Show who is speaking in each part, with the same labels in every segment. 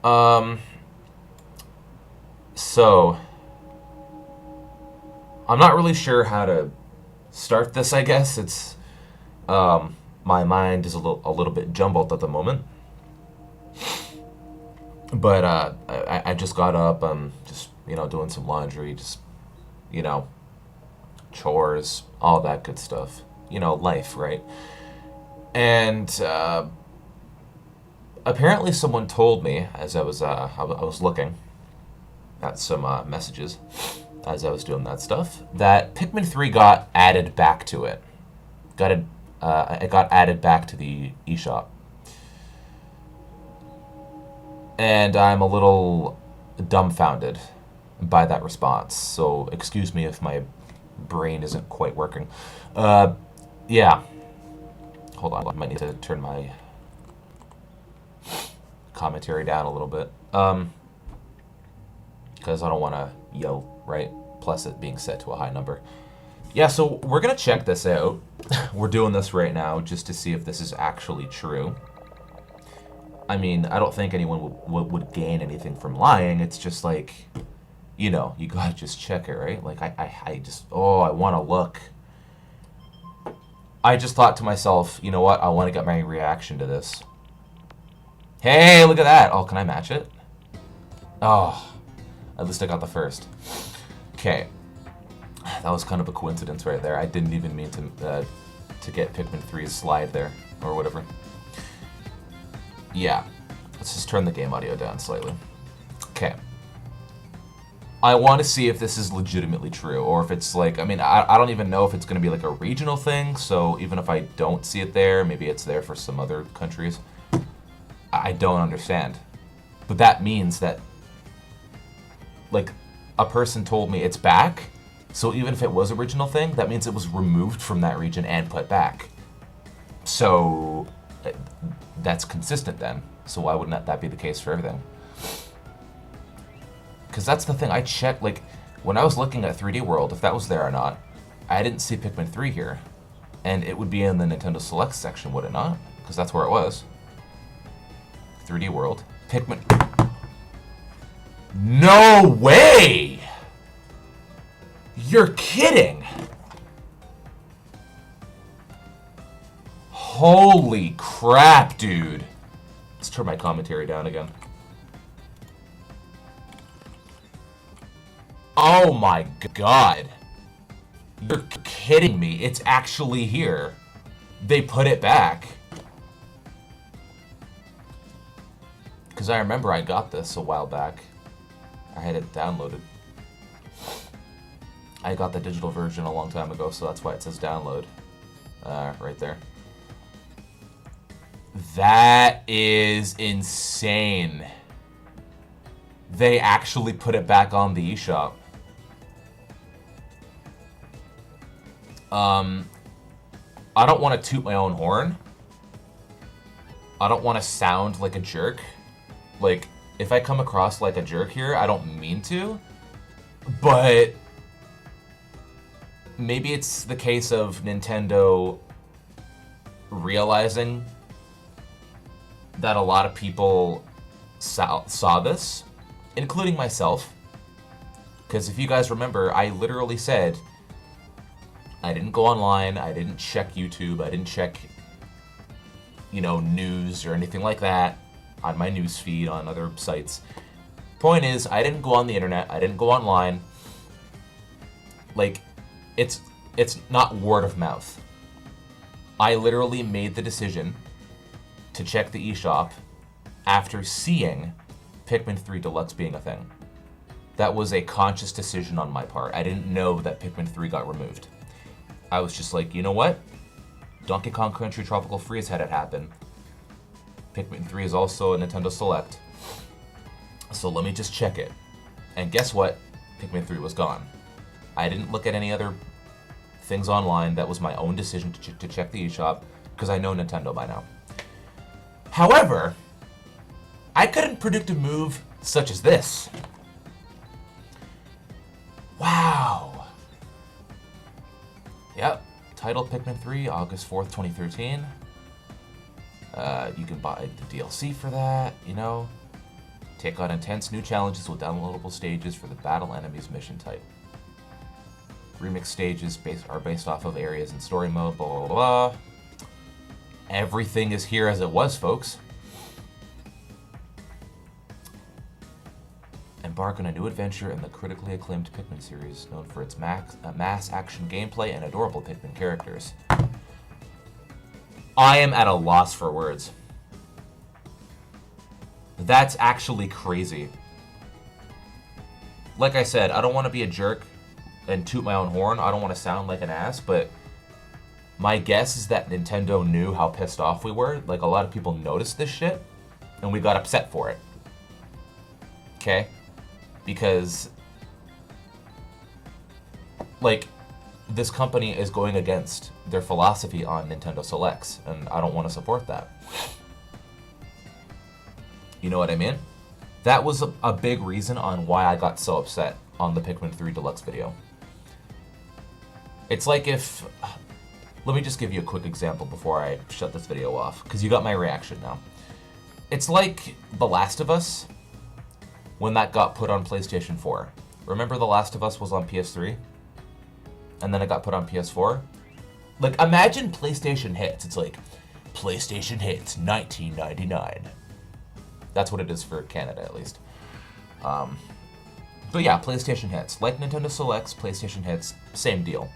Speaker 1: Um, so I'm not really sure how to start this. I guess it's my mind is a little bit jumbled at the moment. But I just got up. I'm just doing some laundry, just you know chores, all that good stuff. Life, right? And apparently, someone told me as I was looking at some messages as I was doing that stuff that Pikmin 3 got added back to it. It got added back to the eShop, and I'm a little dumbfounded by that response. So excuse me if my brain isn't quite working. Yeah. Hold on, I might need to turn my commentary down a little bit. Because I don't want to yell, right? Plus it being set to a high number. Yeah, so we're going to check this out. We're doing this right now just to see if this is actually true. I mean, I don't think anyone would gain anything from lying. It's just like, you gotta just check it, right? Like, I want to look. I just thought to myself, you know what? I want to get my reaction to this. Hey, look at that. Oh, can I match it? Oh, at least I got the first. Okay. That was kind of a coincidence right there. I didn't even mean to get Pikmin 3's slide there, or whatever. Yeah. Let's just turn the game audio down slightly. Okay. I want to see if this is legitimately true, or if it's like, I don't even know if it's going to be like a regional thing, so even if I don't see it there, maybe it's there for some other countries. I don't understand. But that means that, like, a person told me it's back, so even if it was original thing, that means it was removed from that region and put back. So, that's consistent then. So why wouldn't that be the case for everything? Because that's the thing, I checked, like, when I was looking at 3D World, if that was there or not, I didn't see Pikmin 3 here. And it would be in the Nintendo Select section, would it not? Because that's where it was. 3D World. Pikmin... No way! You're kidding! Holy crap, dude. Let's turn my commentary down again. Oh my god. You're kidding me. It's actually here. They put it back. Because I remember I got this a while back. I had it downloaded. I got the digital version a long time ago, so that's why it says download. Right there. That is insane. They actually put it back on the eShop. I don't want to toot my own horn. I don't want to sound like a jerk. Like, if I come across like a jerk here, I don't mean to. But maybe it's the case of Nintendo realizing that a lot of people saw this, including myself. Because if you guys remember, I literally said I didn't go online, I didn't check YouTube, I didn't check, news or anything like that on my news feed on other sites. Point is, I didn't go on the internet, I didn't go online. Like, it's not word of mouth. I literally made the decision to check the eShop after seeing Pikmin 3 Deluxe being a thing. That was a conscious decision on my part. I didn't know that Pikmin 3 got removed. I was just like, you know what? Donkey Kong Country Tropical Freeze had it happen. Pikmin 3 is also a Nintendo Select. So let me just check it. And guess what? Pikmin 3 was gone. I didn't look at any other things online. That was my own decision to check the eShop, because I know Nintendo by now. However, I couldn't predict a move such as this. Wow. Yep. Title Pikmin 3, August 4th, 2013. You can buy the DLC for that, Take on intense new challenges with downloadable stages for the battle enemies mission type. Remix stages are based off of areas in story mode, blah, blah, blah. Everything is here as it was, folks. Embark on a new adventure in the critically acclaimed Pikmin series, known for its mass action gameplay and adorable Pikmin characters. I am at a loss for words. That's actually crazy. Like I said, I don't want to be a jerk and toot my own horn. I don't want to sound like an ass, but my guess is that Nintendo knew how pissed off we were. Like, a lot of people noticed this shit, and we got upset for it. Okay? Because, like, this company is going against their philosophy on Nintendo Selects, and I don't want to support that. You know what I mean? That was a big reason on why I got so upset on the Pikmin 3 Deluxe video. It's like if... Let me just give you a quick example before I shut this video off, because you got my reaction now. It's like The Last of Us, when that got put on PlayStation 4. Remember The Last of Us was on PS3? And then it got put on PS4? Like, imagine PlayStation Hits. It's like, PlayStation Hits, 1999. That's what it is for Canada, at least. But yeah, PlayStation Hits. Like Nintendo Selects, PlayStation Hits, same deal.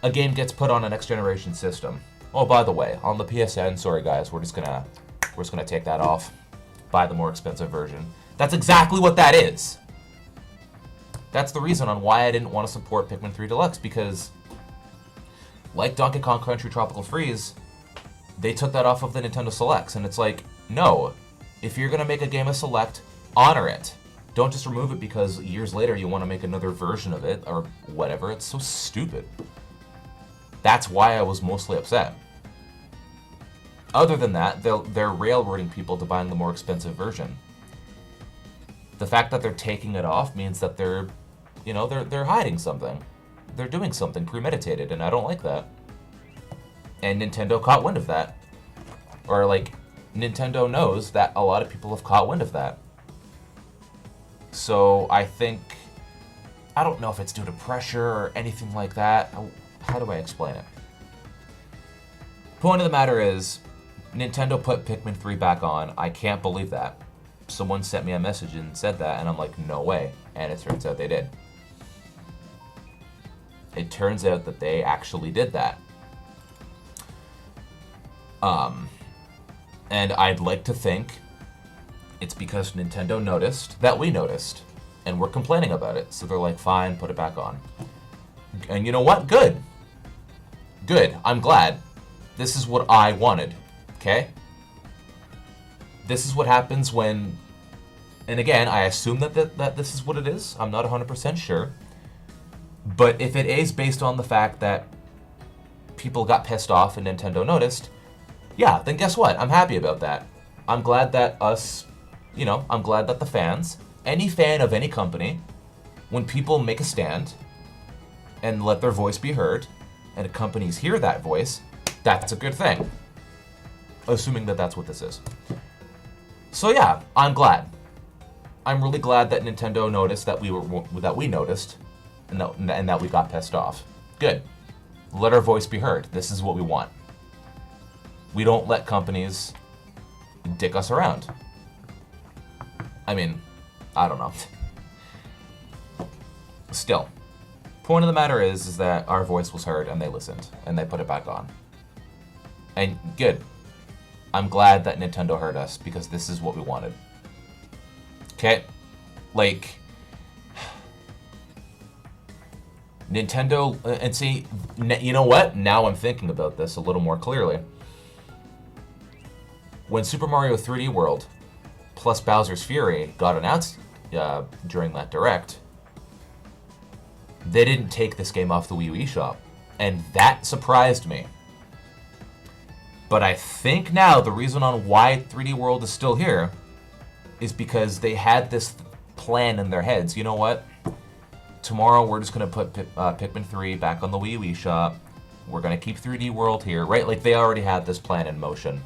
Speaker 1: A game gets put on a next generation system. Oh, by the way, on the PSN, sorry guys, we're just gonna take that off. Buy the more expensive version. That's exactly what that is. That's the reason on why I didn't want to support Pikmin 3 Deluxe, because like Donkey Kong Country Tropical Freeze, they took that off of the Nintendo Selects, and it's like, no, if you're gonna make a game a Select, honor it. Don't just remove it because years later you want to make another version of it or whatever. It's so stupid. That's why I was mostly upset. Other than that, they're railroading people to buying the more expensive version. The fact that they're taking it off means that they're hiding something. They're doing something premeditated, and I don't like that. And Nintendo caught wind of that. Or, like, Nintendo knows that a lot of people have caught wind of that. So, I think... I don't know if it's due to pressure or anything like that. How do I explain it? Point of the matter is, Nintendo put Pikmin 3 back on. I can't believe that. Someone sent me a message and said that, and I'm like, no way. And it turns out they did. It turns out that they actually did that. And I'd like to think it's because Nintendo noticed that we noticed, and we're complaining about it. So they're like, fine, put it back on. And you know what? Good. Good. I'm glad. This is what I wanted. Okay? This is what happens when... And again, I assume that this is what it is. I'm not 100% sure. But if it is based on the fact that people got pissed off and Nintendo noticed, yeah, then guess what? I'm happy about that. I'm glad that I'm glad that the fans, any fan of any company, when people make a stand and let their voice be heard, and companies hear that voice, that's a good thing. Assuming that that's what this is. So yeah, I'm glad. I'm really glad that Nintendo noticed that we noticed, and that we got pissed off. Good. Let our voice be heard. This is what we want. We don't let companies dick us around. I mean, I don't know. Still, point of the matter is that our voice was heard and they listened and they put it back on. And good. I'm glad that Nintendo heard us because this is what we wanted. Okay? Like, Nintendo, and see, you know what? Now I'm thinking about this a little more clearly. When Super Mario 3D World plus Bowser's Fury got announced during that Direct, they didn't take this game off the Wii U eShop, and that surprised me. But I think now the reason on why 3D World is still here is because they had this plan in their heads. You know what? Tomorrow we're just going to put Pikmin 3 back on the Wii U eShop. We're going to keep 3D World here, right? Like, they already had this plan in motion.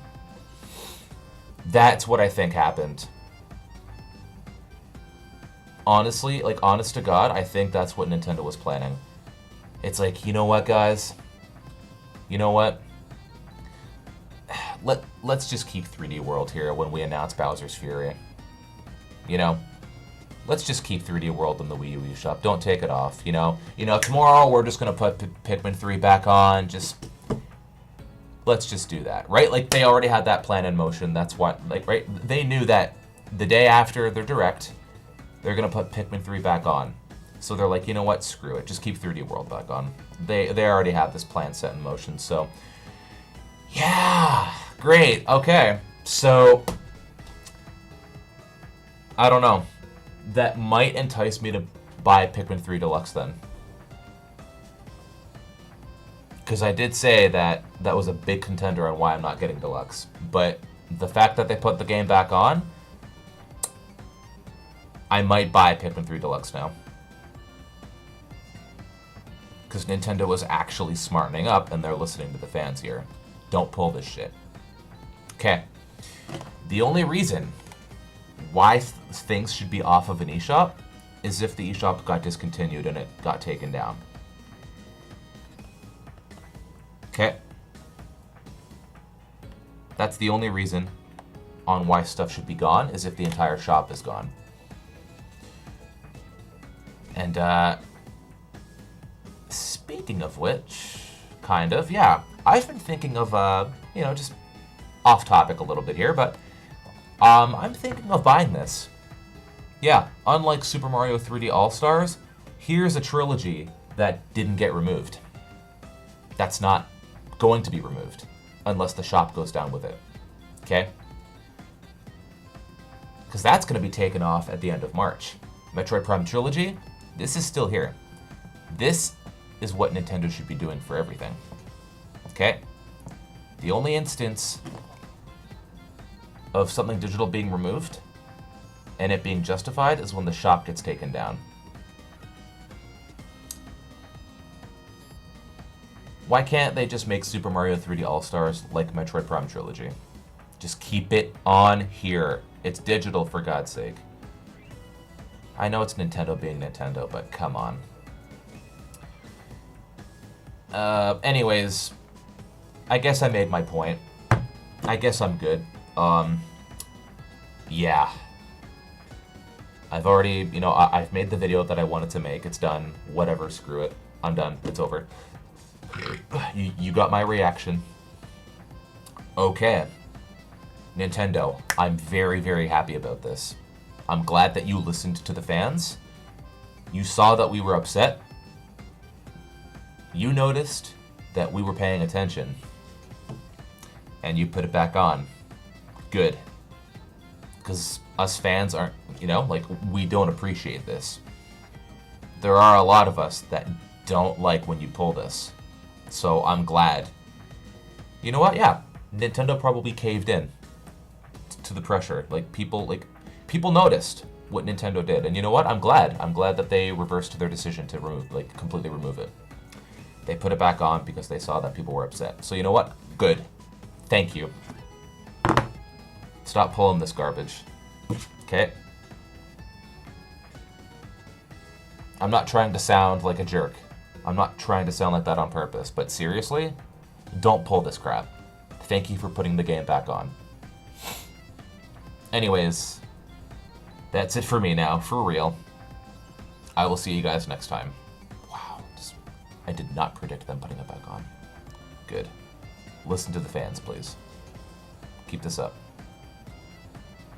Speaker 1: That's what I think happened. honestly, like, honest to God, I think that's what Nintendo was planning. It's like, you know what, guys? You know what? Let's just keep 3D World here when we announce Bowser's Fury. You know? Let's just keep 3D World in the Wii U eShop. Don't take it off, you know? Tomorrow we're just gonna put Pikmin 3 back on. Let's just do that, right? Like, they already had that plan in motion. That's why, like, right? They knew that the day after their Direct, they're gonna put Pikmin 3 back on. So they're like, you know what? Screw it. Just keep 3D World back on. They already have this plan set in motion, so... Yeah! Great. Okay. So... I don't know. That might entice me to buy Pikmin 3 Deluxe then. Because I did say that was a big contender on why I'm not getting Deluxe. But the fact that they put the game back on, I might buy Pikmin 3 Deluxe now. Because Nintendo was actually smartening up and they're listening to the fans here. Don't pull this shit. Okay. The only reason why things should be off of an eShop is if the eShop got discontinued and it got taken down. Okay. That's the only reason on why stuff should be gone, is if the entire shop is gone. And, speaking of which, kind of, yeah. I've been thinking of, just off topic a little bit here, but I'm thinking of buying this. Yeah, unlike Super Mario 3D All-Stars, here's a trilogy that didn't get removed. That's not going to be removed, unless the shop goes down with it. Okay? Because that's going to be taken off at the end of March. Metroid Prime Trilogy, this is still here. This is what Nintendo should be doing for everything. Okay? The only instance of something digital being removed and it being justified is when the shop gets taken down. Why can't they just make Super Mario 3D All-Stars like Metroid Prime Trilogy? Just keep it on here. It's digital, for God's sake. I know it's Nintendo being Nintendo, but come on. Anyways, I guess I made my point. I guess I'm good. Yeah. I've already, I've made the video that I wanted to make. It's done. Whatever, screw it. I'm done. It's over. You got my reaction. Okay. Nintendo, I'm very, very happy about this. I'm glad that you listened to the fans. You saw that we were upset. You noticed that we were paying attention. And you put it back on. Good. Because us fans aren't, we don't appreciate this. There are a lot of us that don't like when you pull this. So I'm glad. You know what? Yeah. Nintendo probably caved in to the pressure. People noticed what Nintendo did. And you know what? I'm glad. I'm glad that they reversed their decision to completely remove it. They put it back on because they saw that people were upset. So you know what? Good. Thank you. Stop pulling this garbage. Okay? I'm not trying to sound like a jerk. I'm not trying to sound like that on purpose. But seriously, don't pull this crap. Thank you for putting the game back on. Anyways, that's it for me now, for real. I will see you guys next time. Wow, I did not predict them putting it back on. Good. Listen to the fans, please. Keep this up.